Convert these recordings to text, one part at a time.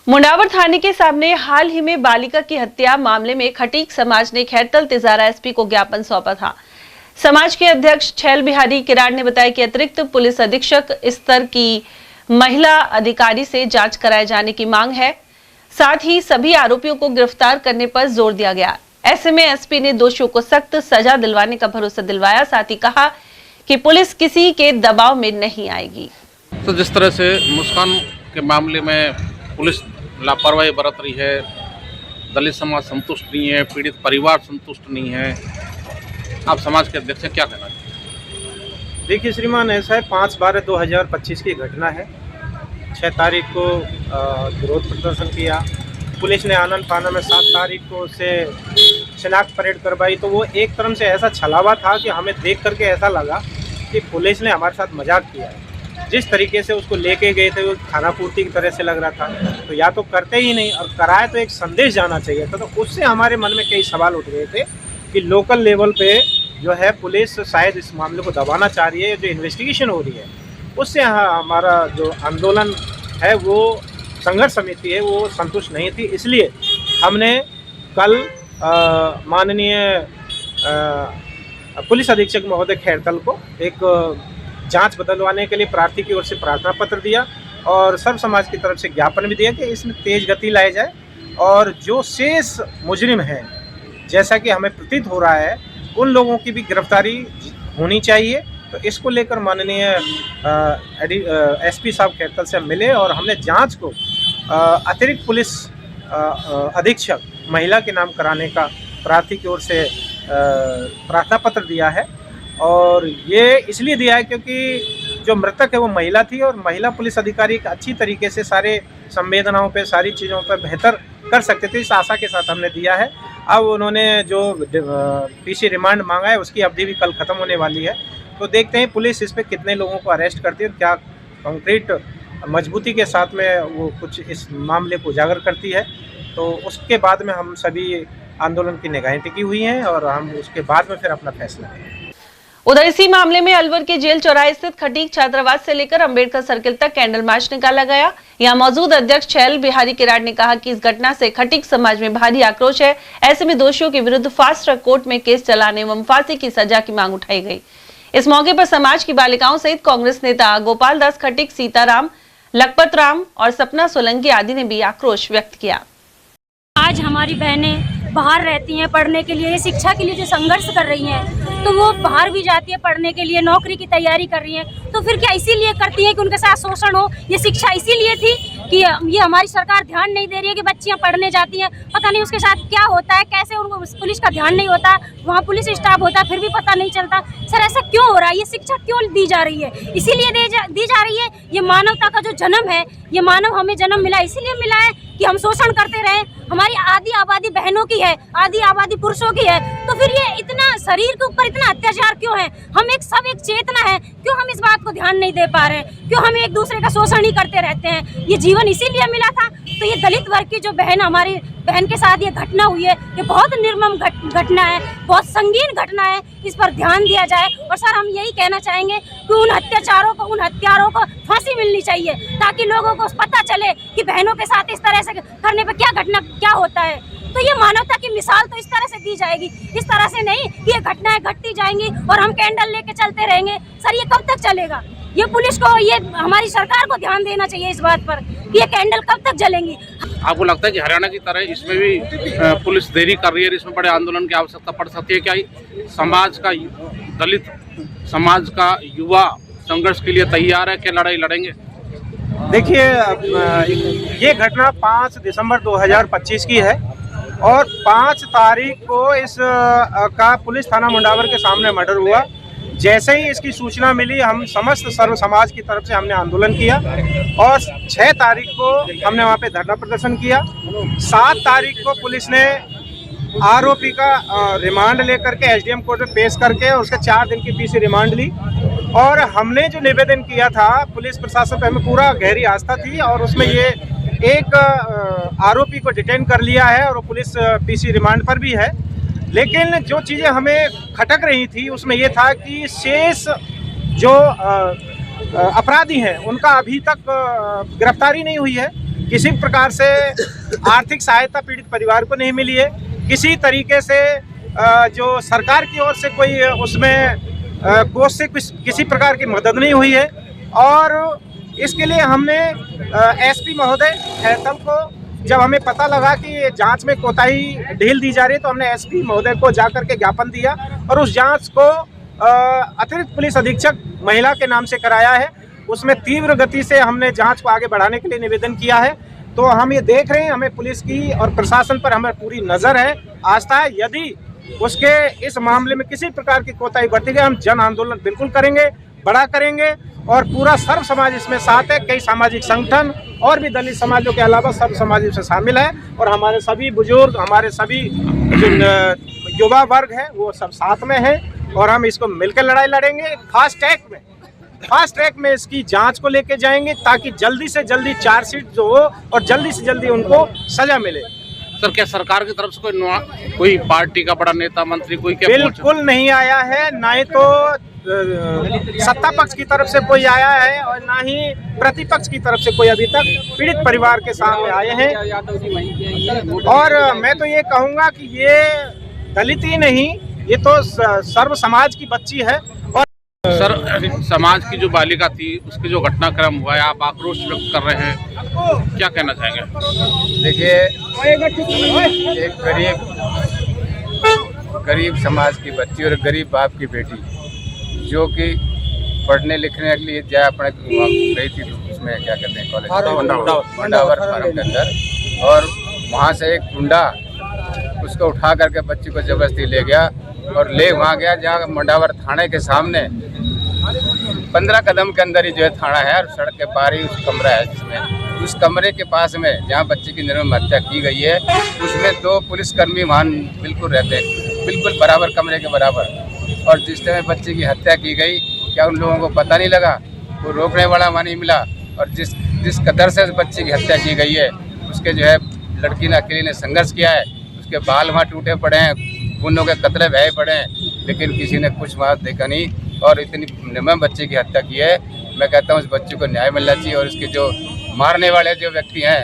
मुंडावर थाने के सामने हाल ही में बालिका की हत्या मामले में खटीक समाज ने खैरतल तिजारा एसपी को ज्ञापन सौंपा था। समाज के अध्यक्ष छैल बिहारी किराड़ ने बताया कि अतिरिक्त पुलिस अधीक्षक स्तर की महिला अधिकारी से जांच कराए जाने की मांग है। साथ ही सभी आरोपियों को गिरफ्तार करने पर जोर दिया गया। ऐसे में एसपी ने दोषियों को सख्त सजा दिलवाने का भरोसा दिलवाया। साथ ही कहा कि पुलिस किसी के दबाव में नहीं आएगी। तो जिस तरह से मुस्कान के मामले में पुलिस लापरवाही बरत रही है, दलित समाज संतुष्ट नहीं है, पीड़ित परिवार संतुष्ट नहीं है, आप समाज के अध्यक्ष क्या कहना चाहिए? देखिए श्रीमान, ऐसा है 5/12/2025 की घटना है। 6 तारीख को विरोध प्रदर्शन किया, पुलिस ने आनन फानन में 7 तारीख को उससे शिनाख्त परेड करवाई। तो वो एक तरफ से ऐसा छलावा था कि हमें देख करके ऐसा लगा कि पुलिस ने हमारे साथ मजाक किया है। जिस तरीके से उसको लेके गए थे वो खाना पूर्ति की तरह से लग रहा था। तो या तो करते ही नहीं और कराए तो एक संदेश जाना चाहिए था। तो उससे हमारे मन में कई सवाल उठ गए थे कि लोकल लेवल पे जो है पुलिस शायद इस मामले को दबाना चाह रही है। जो इन्वेस्टिगेशन हो रही है उससे हमारा जो आंदोलन है, वो संघर्ष समिति है, वो संतुष्ट नहीं थी। इसलिए हमने कल माननीय पुलिस अधीक्षक महोदय खैरतल को एक जांच बदलवाने के लिए प्रार्थी की ओर से प्रार्थना पत्र दिया और सर्व समाज की तरफ से ज्ञापन भी दिया कि इसमें तेज गति लाई जाए और जो शेष मुजरिम हैं, जैसा कि हमें प्रतीत हो रहा है, उन लोगों की भी गिरफ्तारी होनी चाहिए। तो इसको लेकर माननीय एसपी साहब खैरतल से मिले और हमने जांच को अतिरिक्त पुलिस अधीक्षक महिला के नाम कराने का प्रार्थी की ओर से प्रार्थना पत्र दिया है। और ये इसलिए दिया है क्योंकि जो मृतक है वो महिला थी और महिला पुलिस अधिकारी अच्छी तरीके से सारे संवेदनाओं पे, सारी चीज़ों पे बेहतर कर सकते थे। इस आशा के साथ हमने दिया है। अब उन्होंने जो पीसी रिमांड मांगा है उसकी अवधि भी कल ख़त्म होने वाली है। तो देखते हैं पुलिस इस पे कितने लोगों को अरेस्ट करती है और क्या कंक्रीट मजबूती के साथ में वो कुछ इस मामले को उजागर करती है। तो उसके बाद में हम सभी आंदोलन की निगाहें टिकी हुई हैं और हम उसके बाद में फिर अपना फैसला करेंगे। उधर इसी मामले में अलवर के जेल चौराहे स्थित खटीक छात्रावास से लेकर अंबेडकर सर्किल तक कैंडल मार्च निकाला गया। यहां मौजूद अध्यक्ष छैल बिहारी किराड़ ने कहा कि इस घटना से खटीक समाज में भारी आक्रोश है। ऐसे में दोषियों के विरुद्ध फास्ट ट्रैक कोर्ट में केस चलाने एवं फांसी की सजा की मांग उठाई गई। इस मौके पर समाज की बालिकाओं सहित कांग्रेस नेता गोपाल दास खटीक, सीताराम, लखपत राम और सपना सोलंकी आदि ने भी आक्रोश व्यक्त किया। आज हमारी बहनें बाहर रहती हैं पढ़ने के लिए, शिक्षा के लिए जो संघर्ष कर रही हैं, तो वो बाहर भी जाती है पढ़ने के लिए, नौकरी की तैयारी कर रही हैं। तो फिर क्या इसीलिए करती हैं कि उनके साथ शोषण हो? ये शिक्षा इसीलिए थी कि ये हमारी सरकार ध्यान नहीं दे रही है कि बच्चियां पढ़ने जाती हैं, पता नहीं उसके साथ क्या होता है, कैसे उनको पुलिस का ध्यान नहीं होता, वहाँ पुलिस स्टाफ होता है फिर भी पता नहीं चलता। सर ऐसा क्यों हो रहा है? ये शिक्षा क्यों दी जा रही है? इसीलिए दी जा रही है। ये मानवता का जो जन्म है, ये मानव हमें जन्म मिला इसीलिए मिला है कि हम शोषण करते रहे। हमारी आधी आबादी बहनों की है, आधी आबादी पुरुषों की है। तो फिर ये इतना शरीर के ऊपर इतना अत्याचार क्यों है? हम एक चेतना है, क्यों हम इस बात को ध्यान नहीं दे पा रहे हैं? क्यों हम एक दूसरे का शोषण ही करते रहते हैं? ये जीवन इसीलिए मिला था। तो ये दलित वर्ग की जो बहन, हमारी बहन के साथ ये घटना हुई है, ये बहुत निर्मम घटना है, बहुत संगीन घटना है। इस पर ध्यान दिया जाए। और सर हम यही कहना चाहेंगे कि उन अत्याचारों को, उन हत्यारों को फांसी मिलनी चाहिए ताकि लोगों को पता चले कि बहनों के साथ इस तरह से करने पर क्या होता है। तो ये मानवता की मिसाल तो इस तरह से दी जाएगी, इस तरह से नहीं कि ये घटनाएं घटती जाएंगी और हम कैंडल लेके चलते रहेंगे। सर ये कब तक चलेगा? ये पुलिस को, ये हमारी सरकार को ध्यान देना चाहिए इस बात पर कि ये कैंडल कब तक जलेंगी। आपको लगता है कि हरियाणा की तरह इसमें भी पुलिस देरी कर रही है, इसमें बड़े आंदोलन की आवश्यकता पड़ सकती है? क्या समाज का, दलित समाज का युवा संघर्ष के लिए तैयार है? क्या लड़ाई लड़ेंगे? देखिए, ये घटना 5 दिसंबर 2025 की है और 5 तारीख को इस का पुलिस थाना मुंडावर के सामने मर्डर हुआ। जैसे ही इसकी सूचना मिली, हम समस्त सर्व समाज की तरफ से हमने आंदोलन किया और 6 तारीख को हमने वहाँ पे धरना प्रदर्शन किया। 7 तारीख को पुलिस ने आरोपी का रिमांड लेकर के एसडीएम कोर्ट में पेश करके उसके 4 दिन की पीसी रिमांड ली। और हमने जो निवेदन किया था, पुलिस प्रशासन पर हमें पूरा गहरी आस्था थी और उसमें ये एक आरोपी को डिटेन कर लिया है और पुलिस पीसी रिमांड पर भी है। लेकिन जो चीज़ें हमें खटक रही थी उसमें ये था कि शेष जो अपराधी हैं उनका अभी तक गिरफ्तारी नहीं हुई है। किसी प्रकार से आर्थिक सहायता पीड़ित परिवार को नहीं मिली है। किसी तरीके से जो सरकार की ओर से कोई उसमें कोष से किसी प्रकार की मदद नहीं हुई है। और इसके लिए हमने एसपी महोदय खैरतल को, जब हमें पता लगा कि जांच में कोताही ढील दी जा रही है, तो हमने एसपी महोदय को जाकर के ज्ञापन दिया और उस जांच को अतिरिक्त पुलिस अधीक्षक महिला के नाम से कराया है। उसमें तीव्र गति से हमने जांच को आगे बढ़ाने के लिए निवेदन किया है। तो हम ये देख रहे हैं, हमें पुलिस की और प्रशासन पर हमें पूरी नज़र है, आस्था है। यदि उसके इस मामले में किसी प्रकार की कोताही बरती गई, हम जन आंदोलन बिल्कुल करेंगे, बड़ा करेंगे और पूरा सर्व समाज इसमें साथ है। कई सामाजिक संगठन और भी दलित समाजों के अलावा सर्व समाज इसमें शामिल है और हमारे सभी बुजुर्ग, हमारे सभी जो युवा वर्ग है वो सब साथ में है और हम इसको मिलकर लड़ाई लड़ेंगे। फास्ट ट्रैक में इसकी जांच को लेके जाएंगे ताकि जल्दी से जल्दी चार्जशीट जो हो और जल्दी से जल्दी उनको सजा मिले। सर, क्या सरकार की तरफ से कोई पार्टी का बड़ा नेता मंत्री कोई क्या बिल्कुल नहीं आया है, ना ही तो सत्ता पक्ष की तरफ से कोई आया है और ना ही प्रतिपक्ष की तरफ से कोई अभी तक पीड़ित परिवार के सामने आए हैं। और मैं तो ये कहूँगा कि ये दलित ही नहीं, ये तो सर्व समाज की बच्ची है। और सर, समाज की जो बालिका थी उसकी जो घटनाक्रम हुआ है, आप आक्रोश व्यक्त कर रहे हैं, क्या कहना चाहेंगे? देखिए, एक गरीब समाज की बच्ची और गरीब बाप की बेटी जो कि पढ़ने लिखने के लिए जहाँ अपने गई थी, तो उसमें क्या कहते हैं कॉलेज मंडावर फार्म के अंदर, और वहाँ से एक गुंडा उसको उठा करके बच्ची को जबरदस्ती ले गया और ले वहाँ गया जहाँ मंडावर थाने के सामने 15 कदम के अंदर ही जो है थाना है और सड़क के पार ही उस कमरा है, जिसमें उस कमरे के पास में जहाँ बच्ची की निर्मम हत्या की गई है उसमें 2 पुलिसकर्मी वहाँ बिल्कुल रहते हैं, बिल्कुल बराबर कमरे के बराबर। और जिस समय बच्ची की हत्या की गई, क्या उन लोगों को पता नहीं लगा? वो रोकने वाला वहाँ नहीं मिला। और जिस कदर से बच्ची की हत्या की गई है, उसके जो है लड़की ने अकेली ने संघर्ष किया है, उसके बाल वहाँ टूटे पड़े हैं, खूनों के कतरे बहे पड़े हैं, लेकिन किसी ने कुछ वहाँ देखा नहीं और इतनी निर्मम बच्ची की हत्या की है। मैं कहता हूँ उस बच्ची को न्याय मिलना चाहिए और इसके जो मारने वाले जो व्यक्ति हैं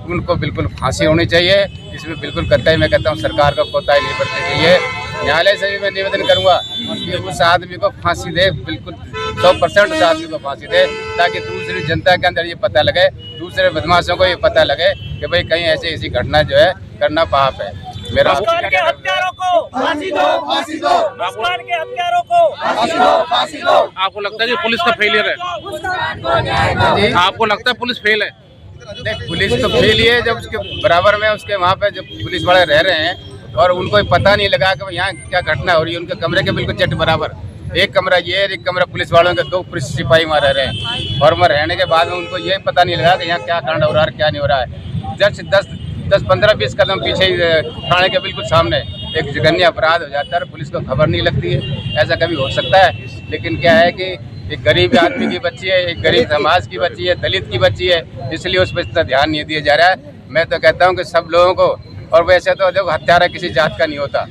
उनको बिल्कुल फांसी होनी चाहिए। इसमें बिल्कुल कतई मैं कहता हूँ सरकार को कोताही नहीं बरतनी चाहिए। न्यायालय से भी मैं निवेदन करूंगा कि उस आदमी को फांसी दे, बिल्कुल 100% उस आदमी को फांसी दे, ताकि दूसरी जनता के अंदर ये पता लगे, दूसरे बदमाशों को ये पता लगे कि भाई कहीं ऐसी घटना जो है करना पाप है। मेरा के हत्यारों को फांसी दो, फांसी दो, के हत्यारों को फांसी दो, फांसी दो। आपको लगता है कि पुलिस का फेलियर है? आपको लगता है पुलिस फेल है? नहीं, पुलिस तो फेल ही है। जब उसके बराबर में उसके वहाँ पे जो पुलिस वाले रह रहे हैं और उनको पता नहीं लगा कि यहाँ क्या घटना हो रही है। उनके कमरे के बिल्कुल चट बराबर एक कमरा ये है, एक कमरा पुलिस वालों के, 2 पुलिस सिपाही वहाँ रह रहे हैं और वहाँ रहने के बाद में उनको ये पता नहीं लगा कि यहाँ क्या कांड हो रहा है, क्या नहीं हो रहा है। जस्ट 10-15-20 कदम पीछे थाने के बिल्कुल सामने एक जघन्य अपराध हो जाता है, पुलिस को खबर नहीं लगती है। ऐसा कभी हो सकता है? लेकिन क्या है कि एक गरीब आदमी की बच्ची है, एक गरीब समाज की बच्ची है, दलित की बच्ची है, इसलिए उस पर इतना ध्यान नहीं दिया जा रहा है। मैं तो कहता हूँ कि सब लोगों को, और वैसे तो देखो हत्यारा किसी जात का नहीं होता,